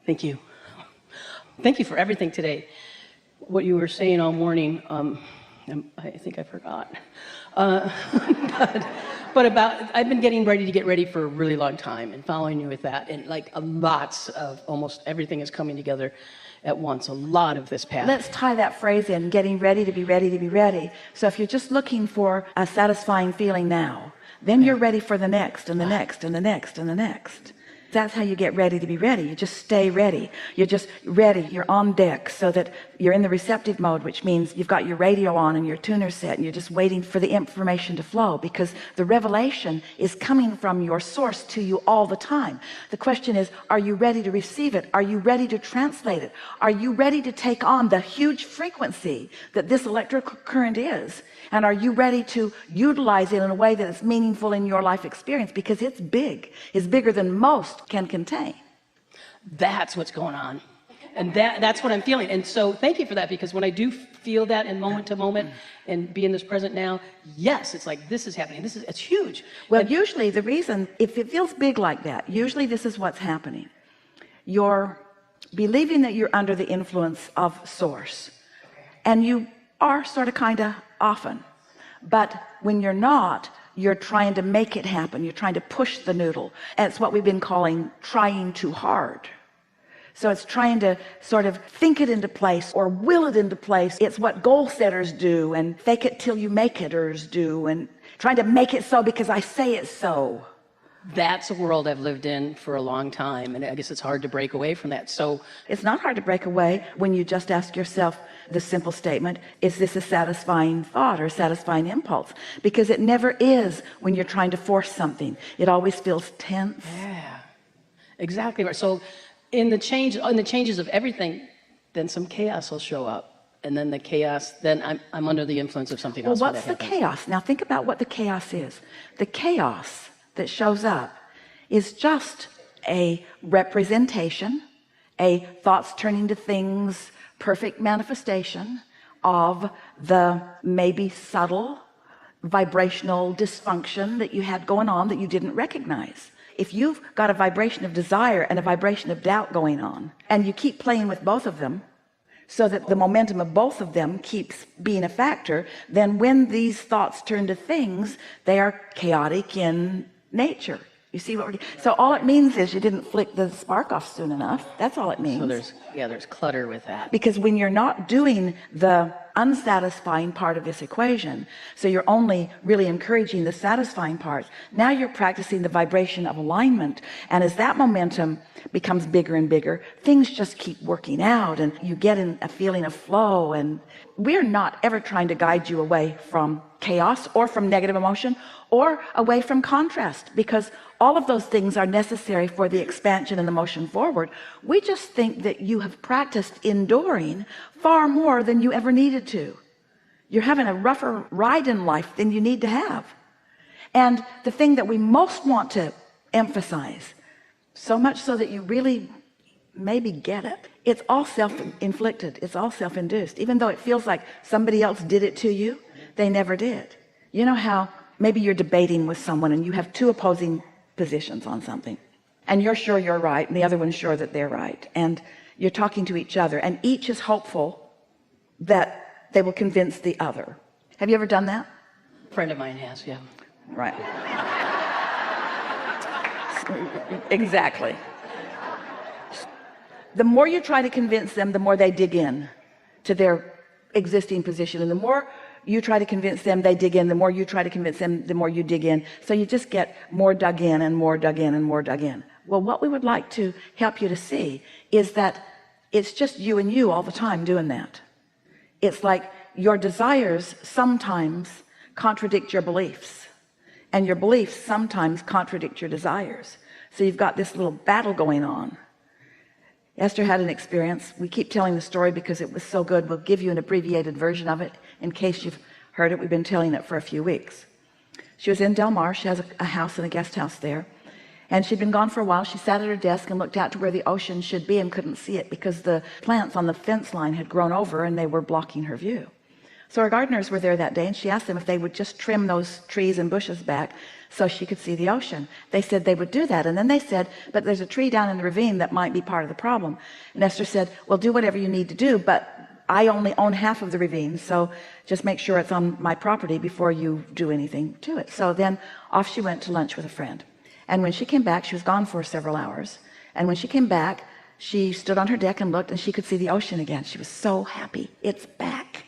Thank you. Thank you for everything today. What you were saying all morning, I think I forgot. Uh, but about, I've been getting ready for a really long time and following you with that. And like lots of, almost everything is coming together at once, a lot of this path. Let's tie that phrase in, getting ready to be ready to be ready. So if you're just looking for a satisfying feeling now, then you're ready for the next and the next and the next and the next. That's how you get ready to be ready. You just stay ready. You're just ready. You're on deck so that you're in the receptive mode, which means you've got your radio on and your tuner set and you're just waiting for the information to flow, because the revelation is coming from your source to you all the time. The question is, are you ready to receive it? Are you ready to translate it? Are you ready to take on the huge frequency that this electrical current is? And are you ready to utilize it in a way that is meaningful in your life experience? Because it's big. It's bigger than most can contain. That's what's going on. And that's what I'm feeling. And so thank you for that, because when I do feel that in moment to moment and be in this present now, yes, it's like this is happening. It's huge. Well, usually the reason, if it feels big like that, usually this is what's happening. You're believing that you're under the influence of source. And you are sort of kind of often, but when you're not, you're trying to make it happen. You're trying to push the noodle, and it's what we've been calling trying too hard. So it's trying to sort of think it into place or will it into place. It's what goal setters do, and fake it till you make iters do, and trying to make it so because I say it's so. That's a world I've lived in for a long time, and I guess it's hard to break away from that. So it's not hard to break away when you just ask yourself the simple statement, is this a satisfying thought or a satisfying impulse? Because it never is when you're trying to force something. It always feels tense. Yeah, exactly right. So in the changes of everything, then some chaos will show up, and then the chaos, then I'm under the influence of something else. Well, what's the chaos? Now think about what the chaos is. The chaos that shows up is just a representation, a thoughts turning to things, perfect manifestation of the maybe subtle vibrational dysfunction that you had going on that you didn't recognize. If you've got a vibration of desire and a vibration of doubt going on, and you keep playing with both of them so that the momentum of both of them keeps being a factor, then when these thoughts turn to things, they are chaotic in nature. You see what so all it means is you didn't flick the spark off soon enough. That's all it means. So there's clutter with that. Because when you're not doing the unsatisfying part of this equation, so you're only really encouraging the satisfying parts, now you're practicing the vibration of alignment, and as that momentum becomes bigger and bigger, things just keep working out and you get in a feeling of flow. And we're not ever trying to guide you away from chaos or from negative emotion or away from contrast, because all of those things are necessary for the expansion and the motion forward. We just think that you have practiced enduring far more than you ever needed to. You're having a rougher ride in life than you need to have. And the thing that we most want to emphasize, so much so that you really maybe get it, it's all self-inflicted. It's all self-induced. Even though it feels like somebody else did it to you, they never did. You know how maybe you're debating with someone and you have two opposing positions on something, and you're sure you're right and the other one's sure that they're right, and you're talking to each other and each is hopeful that they will convince the other. Have you ever done that? A friend of mine has, yeah. Right. Exactly. The more you try to convince them, the more they dig in to their existing position, and the more you try to convince them, they dig in. The more you try to convince them, the more you dig in. So you just get more dug in and more dug in and more dug in. Well, what we would like to help you to see is that it's just you and you all the time doing that. It's like your desires sometimes contradict your beliefs, and your beliefs sometimes contradict your desires. So you've got this little battle going on. Esther had an experience. We keep telling the story because it was so good. We'll give you an abbreviated version of it in case you've heard it. We've been telling it for a few weeks. She was in Del Mar. She has a house and a guest house there, and she'd been gone for a while. She sat at her desk and looked out to where the ocean should be and couldn't see it because the plants on the fence line had grown over and they were blocking her view. So our gardeners were there that day, and she asked them if they would just trim those trees and bushes back so she could see the ocean. They said they would do that. And then they said, but there's a tree down in the ravine that might be part of the problem. And Esther said, well, do whatever you need to do, but I only own half of the ravine, so just make sure it's on my property before you do anything to it. So then off she went to lunch with a friend. And when she came back, she was gone for several hours. And when she came back, she stood on her deck and looked, and she could see the ocean again. She was so happy. It's back.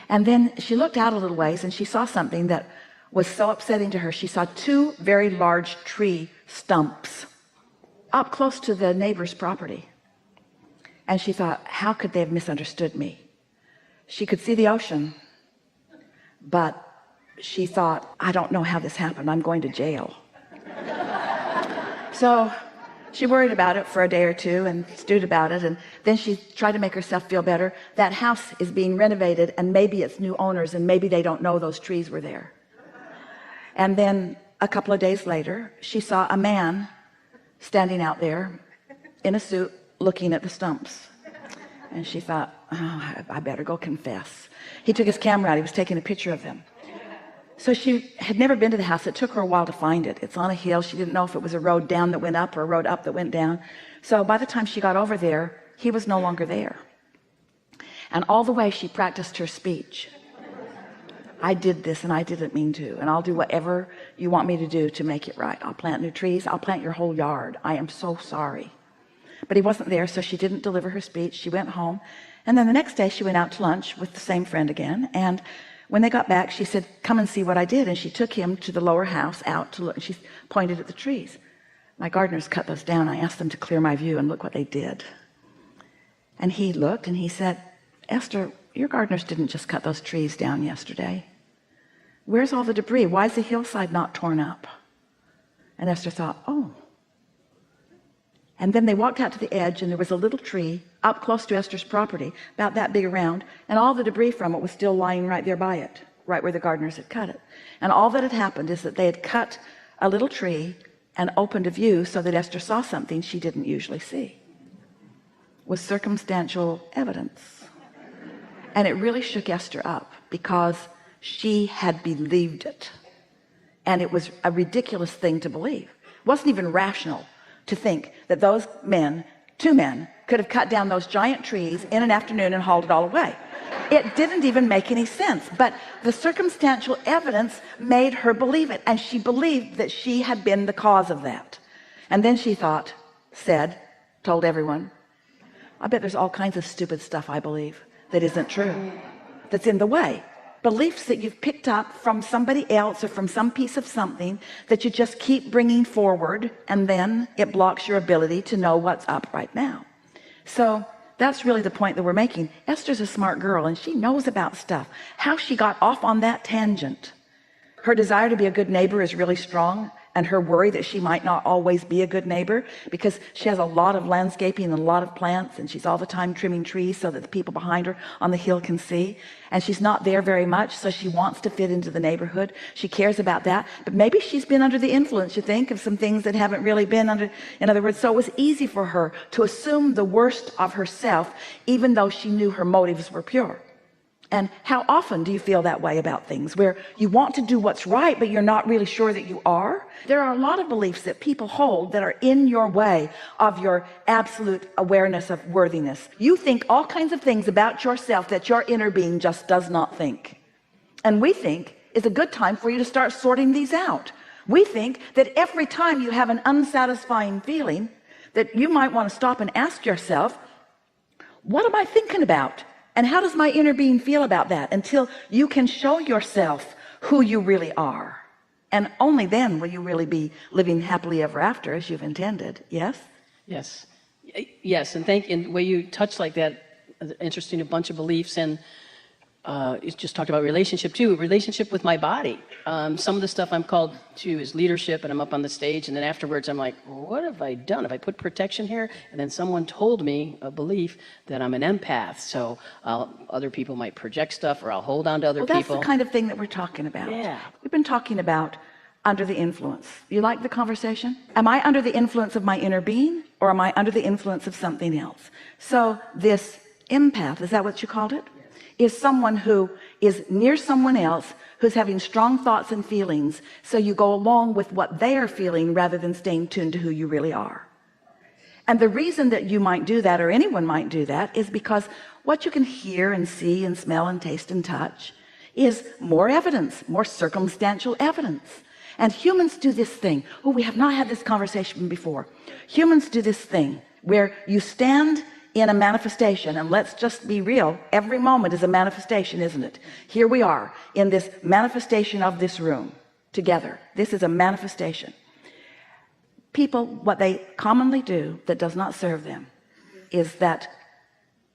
And then she looked out a little ways, and she saw something that was so upsetting to her. She saw two very large tree stumps up close to the neighbor's property. And she thought, how could they have misunderstood me? She could see the ocean, but she thought, I don't know how this happened. I'm going to jail. So she worried about it for a day or two and stewed about it, and then she tried to make herself feel better. That house is being renovated, and maybe it's new owners, and maybe they don't know those trees were there. And then a couple of days later, she saw a man standing out there in a suit looking at the stumps. And she thought, oh, I better go confess. He took his camera out. He was taking a picture of them. So she had never been to the house. It took her a while to find it. It's on a hill. She didn't know if it was a road down that went up or a road up that went down. So by the time she got over there, he was no longer there. And all the way she practiced her speech. I did this and I didn't mean to, and I'll do whatever you want me to do to make it right. I'll plant new trees. I'll plant your whole yard. I am so sorry. But he wasn't there, so she didn't deliver her speech. She went home, and then the next day she went out to lunch with the same friend again. And when they got back, she said, come and see what I did. And she took him to the lower house out to look, and she pointed at the trees. My gardeners cut those down. I asked them to clear my view, and look what they did. And he looked and he said, Esther, your gardeners didn't just cut those trees down yesterday. Where's all the debris? Why is the hillside not torn up? And Esther thought, oh. And then they walked out to the edge, and there was a little tree up close to Esther's property, about that big around, and all the debris from it was still lying right there by it, right where the gardeners had cut it. And all that had happened is that they had cut a little tree and opened a view so that Esther saw something she didn't usually see. It was circumstantial evidence. And it really shook Esther up, because she had believed it. And it was a ridiculous thing to believe. It wasn't even rational to think that those men, two men, could have cut down those giant trees in an afternoon and hauled it all away. It didn't even make any sense, but the circumstantial evidence made her believe it, and she believed that she had been the cause of that. And then she thought, told everyone, I bet there's all kinds of stupid stuff I believe that isn't true, that's in the way. Beliefs that you've picked up from somebody else or from some piece of something that you just keep bringing forward, and then it blocks your ability to know what's up right now. So that's really the point that we're making. Esther's a smart girl, and she knows about stuff. How she got off on that tangent. Her desire to be a good neighbor is really strong, and her worry that she might not always be a good neighbor, because she has a lot of landscaping and a lot of plants, and she's all the time trimming trees so that the people behind her on the hill can see. And she's not there very much, so she wants to fit into the neighborhood. She cares about that, but maybe she's been under the influence, you think, of some things that haven't really been under. In other words, so it was easy for her to assume the worst of herself, even though she knew her motives were pure. And how often do you feel that way about things, where you want to do what's right, but you're not really sure that you are? There are a lot of beliefs that people hold that are in your way of your absolute awareness of worthiness. You think all kinds of things about yourself that your inner being just does not think. And we think it's a good time for you to start sorting these out. We think that every time you have an unsatisfying feeling, that you might want to stop and ask yourself, what am I thinking about? And how does my inner being feel about that? Until you can show yourself who you really are. And only then will you really be living happily ever after as you've intended. Yes? Yes. Yes. And the way you touch like that, interesting, a bunch of beliefs. And you just talked about relationship too, relationship with my body. Some of the stuff I'm called to is leadership, and I'm up on the stage, and then afterwards I'm like, what have I done? Have I put protection here? And then someone told me a belief that I'm an empath, so other people might project stuff, or I'll hold on to other people. That's the kind of thing that we're talking about. Yeah. We've been talking about under the influence. You like the conversation? Am I under the influence of my inner being, or am I under the influence of something else? So this empath, is that what you called it? is someone who is near someone else who's having strong thoughts and feelings, so you go along with what they are feeling rather than staying tuned to who you really are. And the reason that you might do that, or anyone might do that, is because what you can hear and see and smell and taste and touch is more evidence, more circumstantial evidence. And humans do this thing. Oh, we have not had this conversation before. Humans do this thing where you stand in a manifestation, and let's just be real, every moment is a manifestation, isn't it? Here we are in this manifestation of this room together. This is a manifestation. People, what they commonly do that does not serve them is that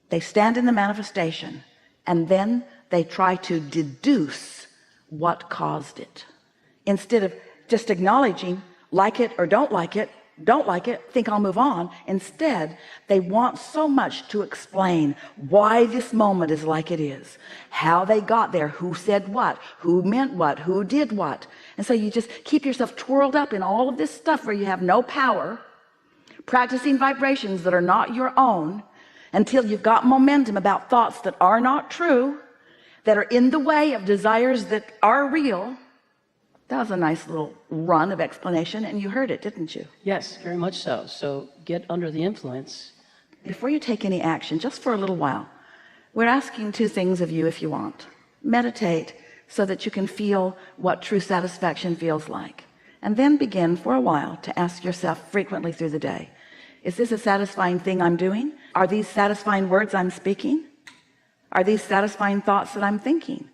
they stand in the manifestation and then they try to deduce what caused it, instead of just acknowledging, like it or don't like it, think I'll move on. Instead, they want so much to explain why this moment is like it is, how they got there, who said what, who meant what, who did what. And so you just keep yourself twirled up in all of this stuff where you have no power, practicing vibrations that are not your own, until you've got momentum about thoughts that are not true, that are in the way of desires that are real. That was a nice little run of explanation, and you heard it, didn't you? Yes, very much so. So get under the influence. Before you take any action, just for a little while, we're asking two things of you if you want. Meditate so that you can feel what true satisfaction feels like. And then begin for a while to ask yourself frequently through the day, is this a satisfying thing I'm doing? Are these satisfying words I'm speaking? Are these satisfying thoughts that I'm thinking?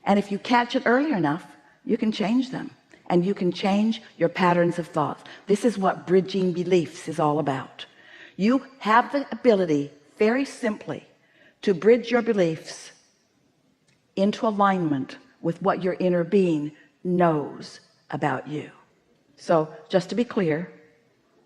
And if you catch it early enough, you can change them, and you can change your patterns of thoughts. This is what bridging beliefs is all about. You have the ability, very simply, to bridge your beliefs into alignment with what your inner being knows about you. So just to be clear,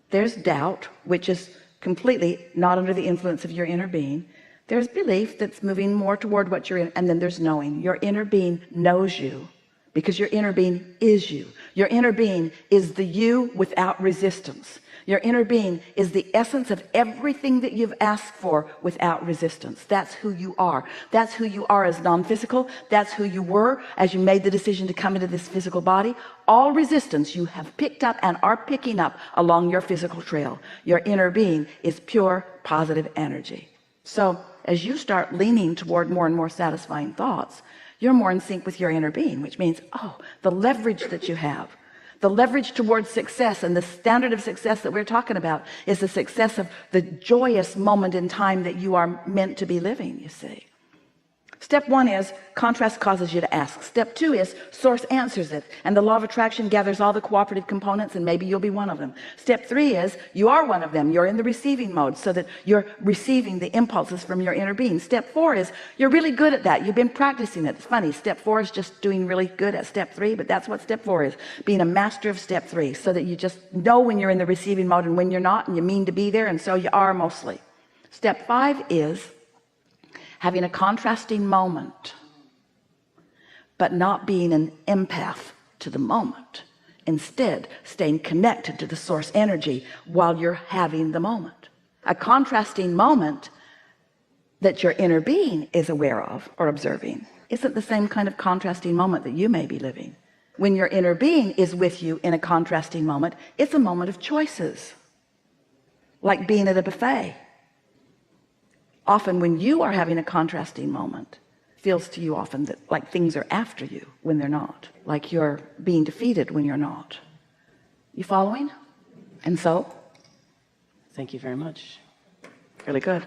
there's doubt, which is completely not under the influence of your inner being. There's belief that's moving more toward what you're in, and then there's knowing. Your inner being knows you, because your inner being is you. Your inner being is the you without resistance. Your inner being is the essence of everything that you've asked for without resistance. That's who you are. That's who you are as non-physical. That's who you were as you made the decision to come into this physical body. All resistance you have picked up and are picking up along your physical trail. Your inner being is pure positive energy. So as you start leaning toward more and more satisfying thoughts, you're more in sync with your inner being, which means, oh, the leverage that you have, the leverage towards success, and the standard of success that we're talking about is the success of the joyous moment in time that you are meant to be living, you see. Step one is contrast causes you to ask. Step two is source answers it, and the law of attraction gathers all the cooperative components, and maybe you'll be one of them. Step three is you are one of them. You're in the receiving mode so that you're receiving the impulses from your inner being. Step four is you're really good at that. You've been practicing it. It's funny, step four is just doing really good at step three, but that's what step four is, being a master of step three, so that you just know when you're in the receiving mode and when you're not, and you mean to be there, and so you are mostly. Step five is having a contrasting moment, but not being an empath to the moment. Instead, staying connected to the source energy while you're having the moment. A contrasting moment that your inner being is aware of or observing isn't the same kind of contrasting moment that you may be living. When your inner being is with you in a contrasting moment, it's a moment of choices, like being at a buffet. Often when you are having a contrasting moment, it feels to you often that like things are after you when they're not, like you're being defeated when you're not. You following? And so, Thank you very much. really good.